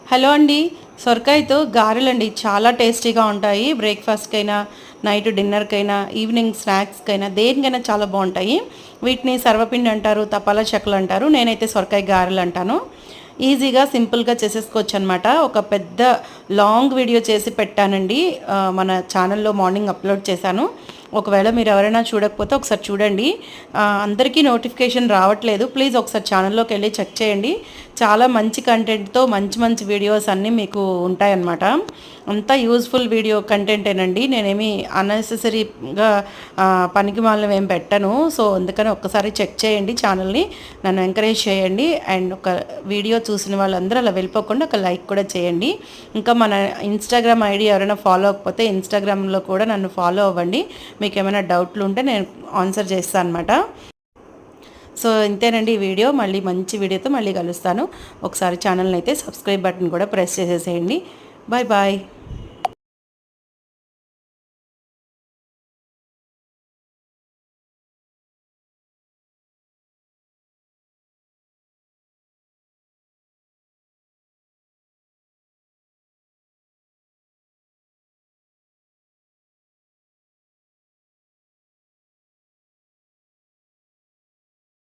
Hello అండి. సొరకాయతో గారెలండి చాలా టేస్టీగా ఉంటాయి. బ్రేక్‌ఫాస్ట్‌కైనా, నైట్ డిన్నర్‌కైనా, ఈవినింగ్ స్నాక్స్‌కైనా దేనికైనా చాలా బావుంటాయి. వీటిని సర్వపిండి అంటారు, తపాలా చెక్కలు అంటారు. నేనైతే సొరకాయ గారెలు అంటాను. ఈజీగా సింపుల్‌గా చేసేసుకోవచ్చనమాట. ఒక పెద్ద లాంగ్ వీడియో చేసి పెట్టానండి. మన ఛానల్‌లో మార్నింగ్ అప్‌లోడ్ చేశాను. ఒకవేళ మీరు ఎవరైనా చూడకపోతే ఒకసారి చూడండి. అందరికీ నోటిఫికేషన్ రావట్లేదు. ప్లీజ్ ఒకసారి ఛానల్లోకి వెళ్ళి చెక్ చేయండి. చాలా మంచి కంటెంట్‌తో మంచి మంచి వీడియోస్ అన్నీ మీకు ఉంటాయన్నమాట. అంతా యూజ్‌ఫుల్ వీడియో కంటెంటేనండి. నేనేమి అన్నెసెసరీగా పనికిమాలినవి ఏం పెట్టను. సో, అందుకని ఒక్కసారి చెక్ చేయండి ఛానల్‌ని. నన్ను ఎంకరేజ్ చేయండి. అండ్ ఒక వీడియో చూసిన వాళ్ళందరూ అలా వెళ్ళిపోకుండా ఒక లైక్ కూడా చేయండి. ఇంకా మన ఇన్‌స్టాగ్రామ్ ఐడీ ఎవరైనా ఫాలో అవ్వకపోతే ఇన్‌స్టాగ్రామ్‌లో కూడా నన్ను ఫాలో అవ్వండి. మీకేమైనా డౌట్లు ఉంటే నేను ఆన్సర్ చేస్తాను అనమాట. సో ఇంతేనండి ఈ వీడియో. మళ్ళీ మంచి వీడియోతో మళ్ళీ కలుస్తాను. ఒకసారి ఛానల్ని అయితే సబ్స్క్రైబ్ బటన్ కూడా ప్రెస్ చేసేసేయండి. Bye bye.